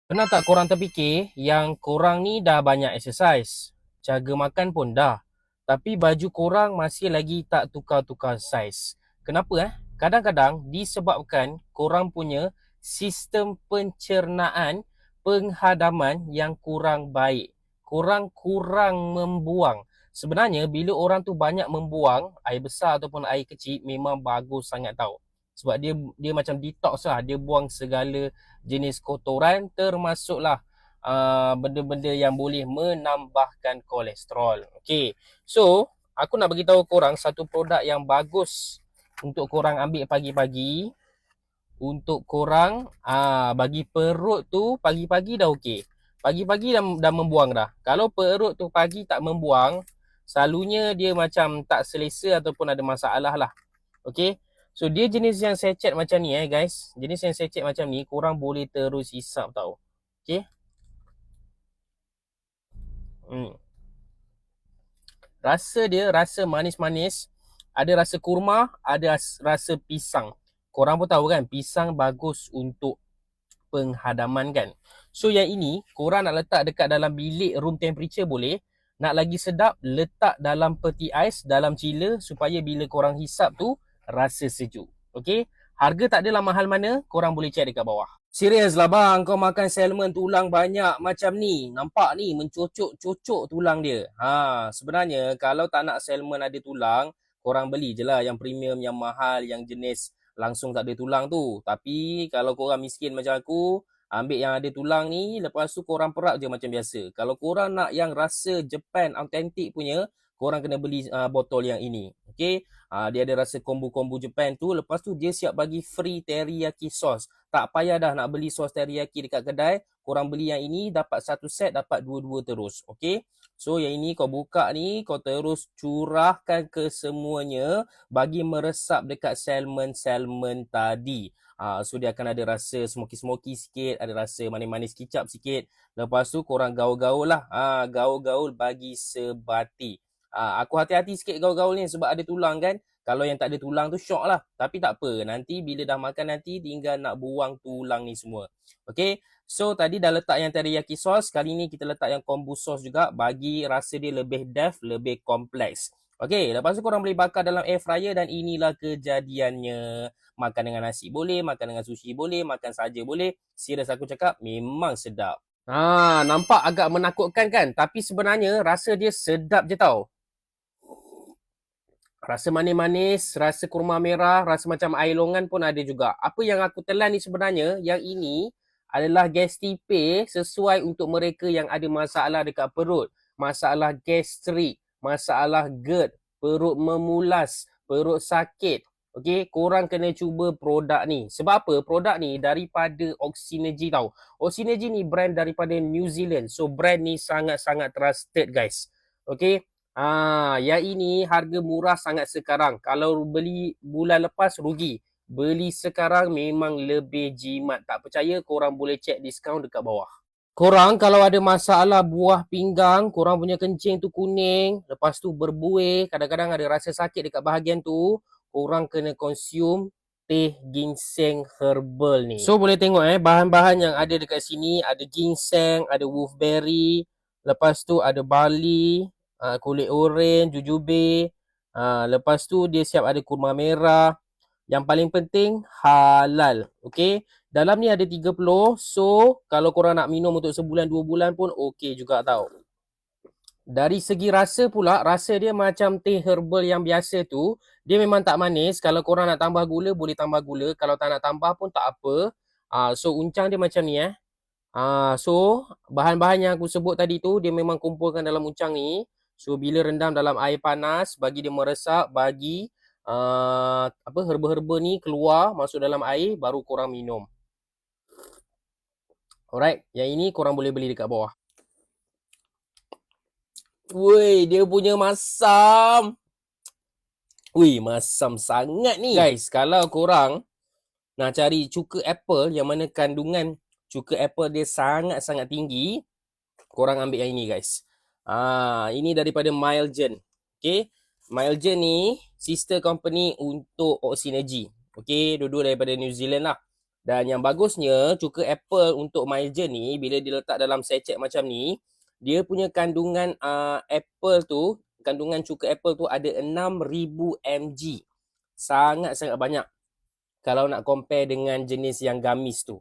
Pernah tak korang terfikir yang korang ni dah banyak exercise, jaga makan pun dah, tapi baju korang masih lagi tak tukar-tukar saiz. Kenapa Kadang-kadang disebabkan korang punya sistem pencernaan, penghadaman yang kurang baik. Korang kurang membuang. Sebenarnya bila orang tu banyak membuang air besar ataupun air kecil memang bagus sangat tau. Sebab dia macam detox lah, dia buang segala jenis kotoran termasuklah benda-benda yang boleh menambahkan kolesterol. Okay, so aku nak bagi tahu korang satu produk yang bagus untuk korang ambil pagi-pagi, untuk korang bagi perut tu pagi-pagi dah okey. Pagi-pagi dah membuang dah. Kalau perut tu pagi tak membuang, selalunya dia macam tak selesa ataupun ada masalah lah. Okay, so dia jenis yang sachet macam ni guys. Jenis yang sachet macam ni korang boleh terus hisap tau. Okay. Rasa dia rasa manis-manis, ada rasa kurma, ada rasa pisang. Korang pun tahu kan pisang bagus untuk penghadaman kan. So yang ini korang nak letak dekat dalam bilik room temperature boleh. Nak lagi sedap letak dalam peti ais, dalam chiller supaya bila korang hisap tu rasa sejuk. Okay, harga tak adalah mahal mana, korang boleh check dekat bawah. Serius lah bang, kau makan salmon tulang banyak macam ni. Nampak ni mencocok-cocok tulang dia. Sebenarnya kalau tak nak salmon ada tulang, korang beli je lah yang premium, yang mahal, yang jenis langsung tak ada tulang tu. Tapi kalau korang miskin macam aku, ambil yang ada tulang ni, lepas tu korang perak je macam biasa. Kalau korang nak yang rasa Japan authentic punya, korang kena beli botol yang ini. Okay, dia ada rasa kombu-kombu Japan tu. Lepas tu dia siap bagi free teriyaki sauce. Tak payah dah nak beli sos teriyaki dekat kedai. Korang beli yang ini, dapat satu set, dapat dua-dua terus. Okay, so yang ini kau buka ni, kau terus curahkan ke semuanya bagi meresap dekat salmon tadi. So dia akan ada rasa smoky-smoky sikit, ada rasa manis-manis kicap sikit. Lepas tu korang gaul-gaul lah. Gaul-gaul bagi sebati. Aku hati-hati sikit gaul-gaul ni sebab ada tulang kan. Kalau yang tak ada tulang tu syok lah. Tapi tak apa. Nanti bila dah makan nanti tinggal nak buang tulang ni semua. Okay. So tadi dah letak yang teriyaki sauce. Kali ni kita letak yang kombu sauce juga. Bagi rasa dia lebih depth, lebih kompleks. Okay. Lepas tu korang boleh bakar dalam air fryer. Dan inilah kejadiannya. Makan dengan nasi boleh. Makan dengan sushi boleh. Makan saja boleh. Serius aku cakap memang sedap. Nampak agak menakutkan kan? Tapi sebenarnya rasa dia sedap je tau. Rasa manis-manis, rasa kurma merah, rasa macam air longan pun ada juga. Apa yang aku telan ni sebenarnya, yang ini adalah Gastipe sesuai untuk mereka yang ada masalah dekat perut. Masalah gastrik, masalah GERD, perut memulas, perut sakit. Okay, korang kena cuba produk ni. Sebab apa? Produk ni daripada Oxynergy tau. Oxynergy ni brand daripada New Zealand. So brand ni sangat-sangat trusted guys. Okay, yang ini harga murah sangat sekarang. Kalau beli bulan lepas rugi. Beli sekarang memang lebih jimat. Tak percaya korang boleh check diskaun dekat bawah. Korang kalau ada masalah buah pinggang, korang punya kencing tu kuning, lepas tu berbuih, kadang-kadang ada rasa sakit dekat bahagian tu, korang kena consume teh ginseng herbal ni. So boleh tengok bahan-bahan yang ada dekat sini, ada ginseng, ada wolfberry, lepas tu ada barley, kulit oren, jujube, lepas tu dia siap ada kurma merah. Yang paling penting halal. Okay, dalam ni ada 30. So kalau korang nak minum untuk sebulan 2 bulan pun okay juga tau. Dari segi rasa pula, rasa dia macam teh herbal yang biasa tu. Dia memang tak manis. Kalau korang nak tambah gula, boleh tambah gula. Kalau tak nak tambah pun tak apa. So uncang dia macam ni So bahan-bahan yang aku sebut tadi tu dia memang kumpulkan dalam uncang ni. So bila rendam dalam air panas, bagi dia meresap, bagi herba-herba ni keluar masuk dalam air, baru korang minum. Alright, yang ini korang boleh beli dekat bawah. Woi, dia punya masam. Wih, masam sangat ni. Guys, kalau korang nak cari cuka apple yang mana kandungan cuka apple dia sangat-sangat tinggi, korang ambil yang ini guys. Ini daripada Myelgen. Okay, Myelgen ni sister company untuk Oxynergy. Okay, dua-dua daripada New Zealand lah. Dan yang bagusnya cuka apple untuk Mylgen ni bila diletak dalam sachet macam ni, dia punya kandungan apple tu, kandungan cuka apple tu ada 6,000 mg. Sangat-sangat banyak kalau nak compare dengan jenis yang gamis tu.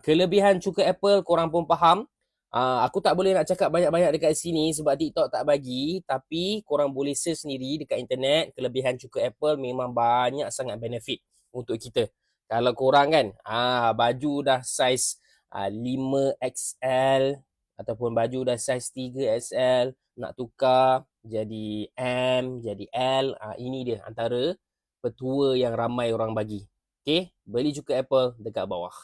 Kelebihan cuka apple korang pun faham. Aku tak boleh nak cakap banyak-banyak dekat sini sebab TikTok tak bagi, tapi korang boleh search sendiri dekat internet. Kelebihan cuka apple memang banyak sangat benefit untuk kita. Kalau korang kan, baju dah saiz 5XL ataupun baju dah saiz 3XL, nak tukar jadi M, jadi L, ini dia antara petua yang ramai orang bagi. Okay, beli cuka apple dekat bawah.